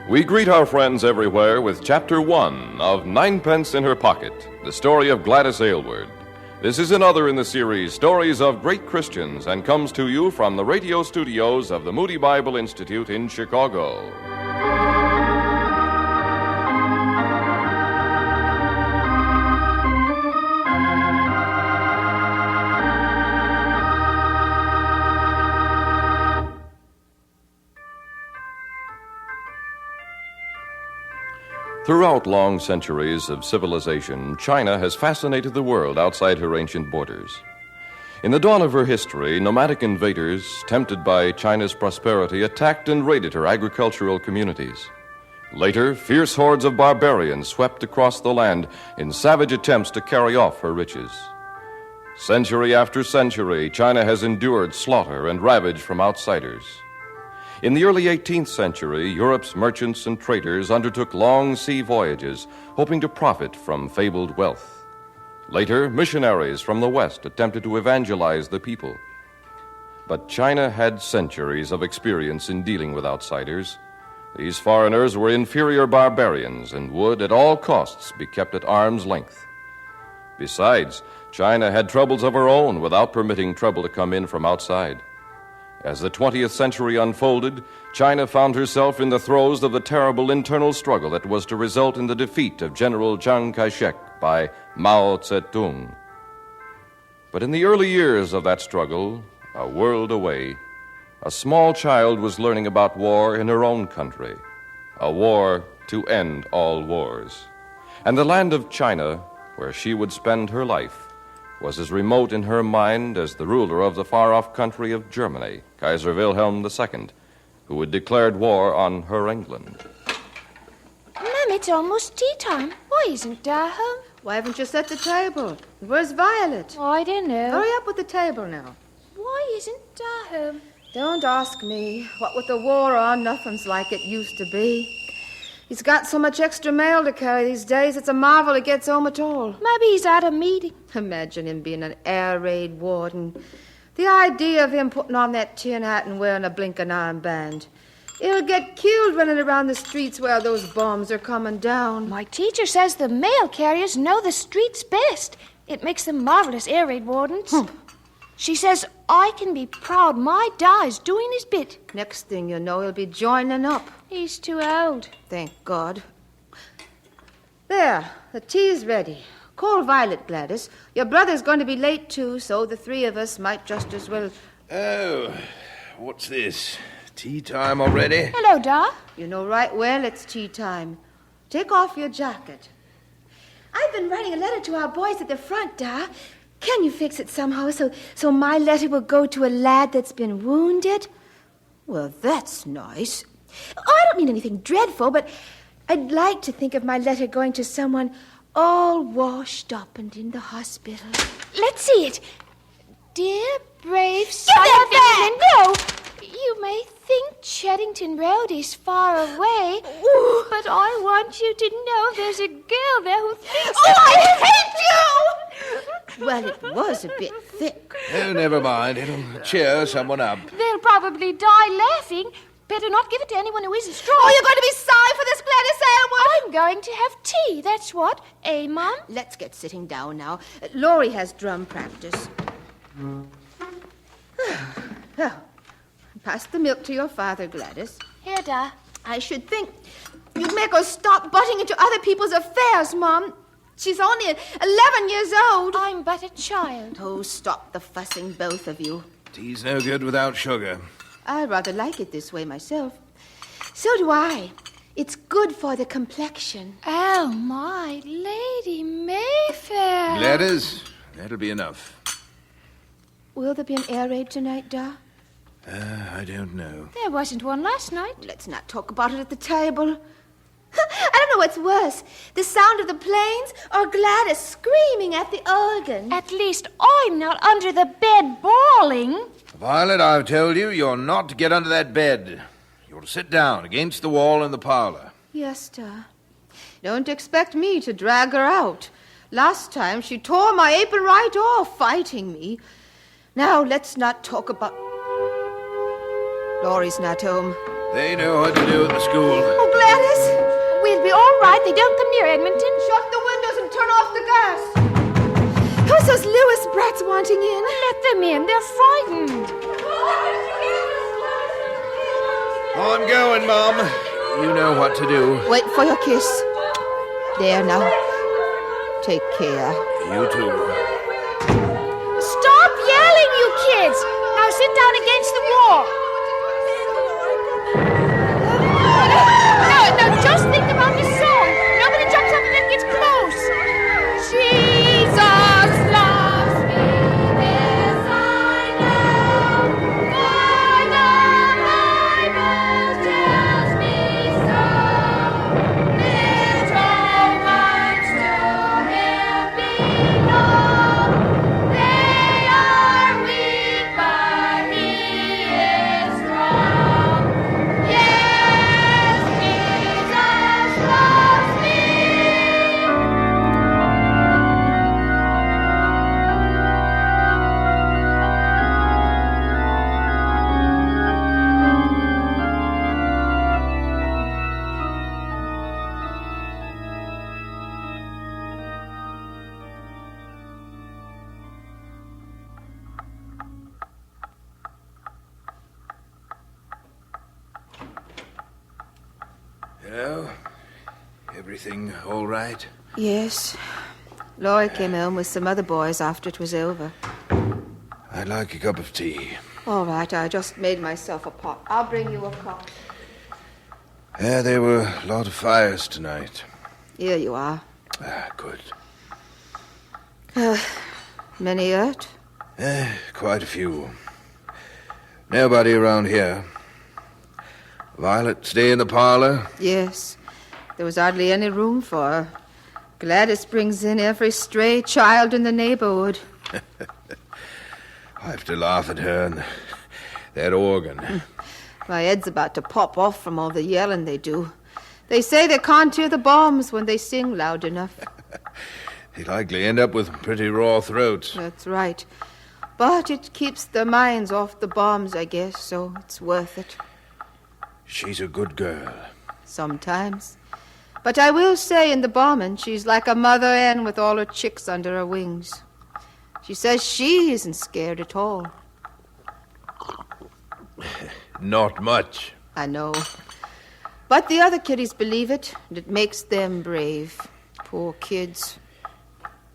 We greet our friends everywhere with Chapter 1 of Ninepence in Her Pocket, the story of Gladys Aylward. This is another in the series, Stories of Great Christians, and comes to you from the radio studios of the Moody Bible Institute in Chicago. Throughout long centuries of civilization, China has fascinated the world outside her ancient borders. In the dawn of her history, nomadic invaders, tempted by China's prosperity, attacked and raided her agricultural communities. Later, fierce hordes of barbarians swept across the land in savage attempts to carry off her riches. Century after century, China has endured slaughter and ravage from outsiders. In the early 18th century, Europe's merchants and traders undertook long sea voyages, hoping to profit from fabled wealth. Later, missionaries from the West attempted to evangelize the people. But China had centuries of experience in dealing with outsiders. These foreigners were inferior barbarians and would, at all costs, be kept at arm's length. Besides, China had troubles of her own without permitting trouble to come in from outside. As the 20th century unfolded, China found herself in the throes of the terrible internal struggle that was to result in the defeat of General Chiang Kai-shek by Mao Zedong. But in the early years of that struggle, a world away, a small child was learning about war in her own country, a war to end all wars. And the land of China, where she would spend her life, was as remote in her mind as the ruler of the far-off country of Germany, Kaiser Wilhelm II, who had declared war on her England. Mum, it's almost tea time. Why isn't Dad home? Why haven't you set the table? Where's Violet? Oh, I don't know. Hurry up with the table now. Why isn't Dad home? Don't ask me. What with the war on, nothing's like it used to be. He's got so much extra mail to carry these days, it's a marvel he gets home at all. Maybe he's at a meeting. Imagine him being an air raid warden. The idea of him putting on that tin hat and wearing a blinking armband. He'll get killed running around the streets where those bombs are coming down. My teacher says the mail carriers know the streets best. It makes them marvelous air raid wardens. She says I can be proud my Da's doing his bit. Next thing you know, he'll be joining up. He's too old. Thank God. There, the tea's ready. Call Violet, Gladys. Your brother's going to be late, too, so the three of us might just as well... Oh, what's this? Tea time already? Hello, Da. You know right well it's tea time. Take off your jacket. I've been writing a letter to our boys at the front, Da. Can you fix it somehow so my letter will go to a lad that's been wounded? Well, that's nice. Oh, I don't mean anything dreadful, but I'd like to think of my letter going to someone all washed up and in the hospital. Let's see it. Dear brave son of England. No! You may think Cheddington Road is far away, but I want you to know there's a girl there who thinks... Oh, I hate you! Well, it was a bit thick. Oh, never mind. It'll cheer someone up. They'll probably die laughing. Better not give it to anyone who isn't strong. Oh, you're going to be sorry for this, Gladys Aylward? I'm going to have tea, that's what. Eh, Mum? Let's get sitting down now. Laurie has drum practice. Well, pass the milk to your father, Gladys. Here, Da. I should think you'd make her stop butting into other people's affairs, Mum. She's only 11 years old. I'm but a child. Oh, stop the fussing, both of you. Tea's no good without sugar. I rather like it this way myself. So do I. It's good for the complexion. Oh, my Lady Mayfair. Gladys, that'll be enough. Will there be an air raid tonight, Da? I don't know. There wasn't one last night. Let's not talk about it at the table. I don't know what's worse, the sound of the planes or Gladys screaming at the organ. At least I'm not under the bed bawling. Violet, I've told you, you're not to get under that bed. You're to sit down against the wall in the parlor. Yes, Da. Don't expect me to drag her out. Last time she tore my apron right off fighting me. Now let's not talk about... Laurie's not home. They know what to do at the school. Oh, Gladys! We'll be all right. They don't come near Edmonton. Shut the windows and turn off the gas. Who's those Lewis brats wanting in? Let them in. They're frightened. Oh, I'm going, Mom. You know what to do. Wait for your kiss. There now. Take care. You too. Stop yelling, you kids. Now sit down against the wall. No, just think about the song. Nobody jumps up if it gets close. Jesus loves me, this I know. For the Bible tells me so. Little ones to him belong. They are weak, but he is strong. Yes, Jesus loves me. Well, everything all right? Yes. Laurie came home with some other boys after it was over. I'd like a cup of tea. All right, I just made myself a pot. I'll bring you a cup. Yeah, there were a lot of fires tonight. Here you are. Good. Many hurt? Quite a few. Nobody around here. Violet, stay in the parlor? Yes. There was hardly any room for her. Gladys brings in every stray child in the neighborhood. I have to laugh at her and that organ. My head's about to pop off from all the yelling they do. They say they can't hear the bombs when they sing loud enough. They likely end up with pretty raw throats. That's right. But it keeps their minds off the bombs, I guess, so it's worth it. She's a good girl. Sometimes. But I will say in the bombing, she's like a mother hen with all her chicks under her wings. She says she isn't scared at all. Not much. I know. But the other kiddies believe it, and it makes them brave. Poor kids.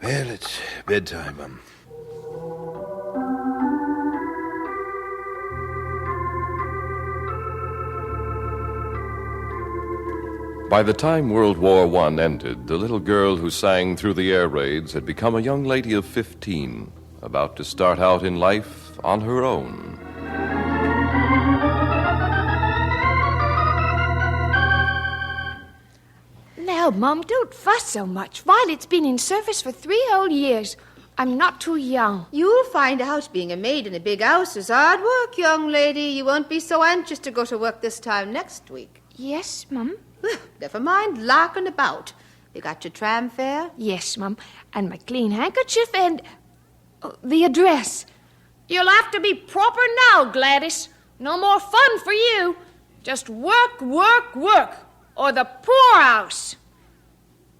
Well, it's bedtime, Mum. By the time World War I ended, the little girl who sang through the air raids had become a young lady of 15, about to start out in life on her own. Now, Mum, don't fuss so much. Violet's been in service for 3 whole years. I'm not too young. You'll find out being a maid in a big house is hard work, young lady. You won't be so anxious to go to work this time next week. Yes, Mum? Never mind larking about. You got your tram fare? Yes, Mum. And my clean handkerchief and... the address. You'll have to be proper now, Gladys. No more fun for you. Just work, work, work. Or the poorhouse.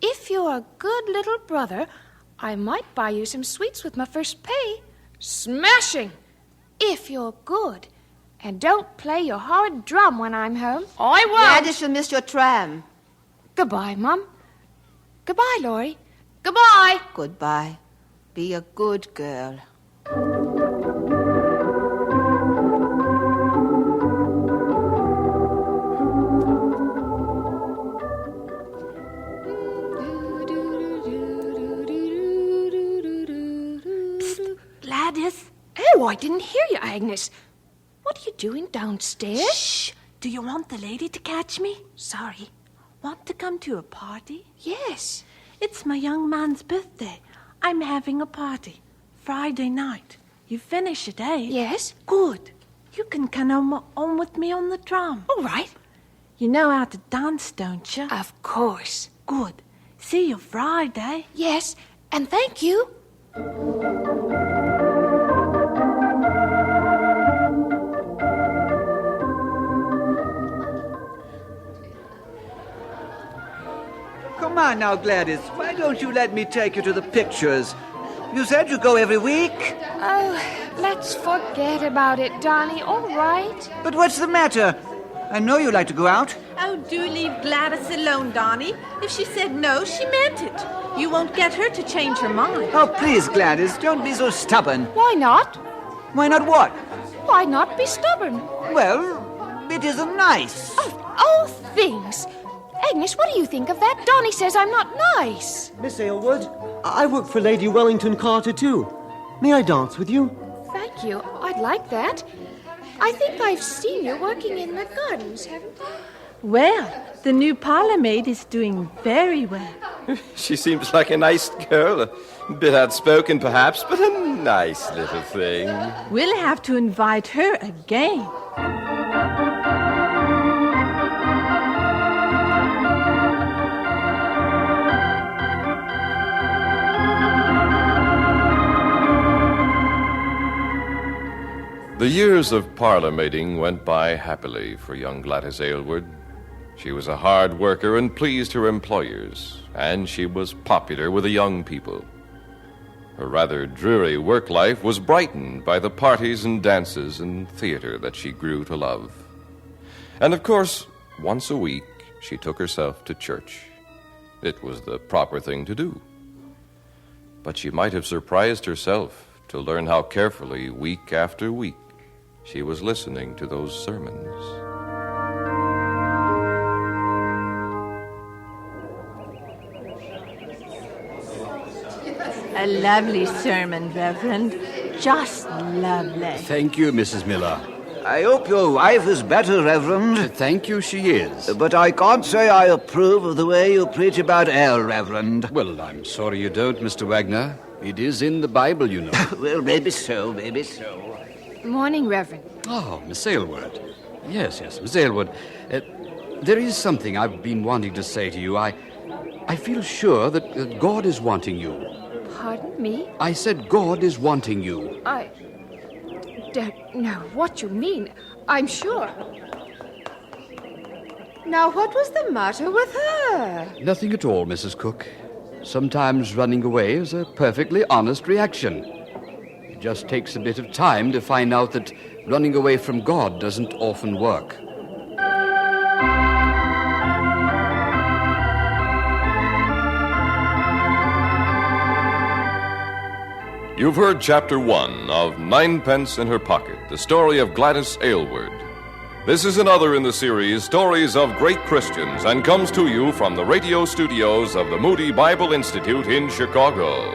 If you're a good little brother, I might buy you some sweets with my first pay. Smashing. If you're good. And don't play your horrid drum when I'm home. I won't. Gladys, you'll miss your tram. Goodbye, Mum. Goodbye, Laurie. Goodbye. Goodbye. Be a good girl. Gladys? Oh, I didn't hear you, Agnes. What are you doing downstairs? Shh! Do you want the lady to catch me? Sorry. Want to come to a party? Yes. It's my young man's birthday. I'm having a party. Friday night. You finish at 8? Yes. Good. You can come on with me on the tram. All right. You know how to dance, don't you? Of course. Good. See you Friday. Yes, and thank you. Come on now, Gladys. Why don't you let me take you to the pictures? You said you go every week. Oh, let's forget about it, Donnie, all right? But what's the matter? I know you like to go out. Oh, do leave Gladys alone, Donnie. If she said no, she meant it. You won't get her to change her mind. Oh, please, Gladys, don't be so stubborn. Why not? Why not what? Why not be stubborn? Well, it isn't nice. Oh, things. Agnes, what do you think of that? Donnie says I'm not nice. Miss Aylward, I work for Lady Wellington Carter, too. May I dance with you? Thank you. I'd like that. I think I've seen you working in the gardens, haven't I? Well, the new parlour maid is doing very well. She seems like a nice girl. A bit outspoken, perhaps, but a nice little thing. We'll have to invite her again. The years of parlor maiding went by happily for young Gladys Aylward. She was a hard worker and pleased her employers, and she was popular with the young people. Her rather dreary work life was brightened by the parties and dances and theater that she grew to love. And of course, once a week, she took herself to church. It was the proper thing to do. But she might have surprised herself to learn how carefully, week after week, she was listening to those sermons. A lovely sermon, Reverend. Just lovely. Thank you, Mrs. Miller. I hope your wife is better, Reverend. Thank you, she is. But I can't say I approve of the way you preach about hell, Reverend. Well, I'm sorry you don't, Mr. Wagner. It is in the Bible, you know. Well, maybe so, maybe so. Morning, Reverend. Oh, Miss Aylward. Yes, Miss Aylward. There is something I've been wanting to say to you. I feel sure that God is wanting you. Pardon me? I said God is wanting you. I don't know what you mean. I'm sure. Now, what was the matter with her? Nothing at all, Mrs. Cook. Sometimes running away is a perfectly honest reaction. It just takes a bit of time to find out that running away from God doesn't often work. You've heard Chapter 1 of Ninepence in Her Pocket, the story of Gladys Aylward. This is another in the series, Stories of Great Christians, and comes to you from the radio studios of the Moody Bible Institute in Chicago.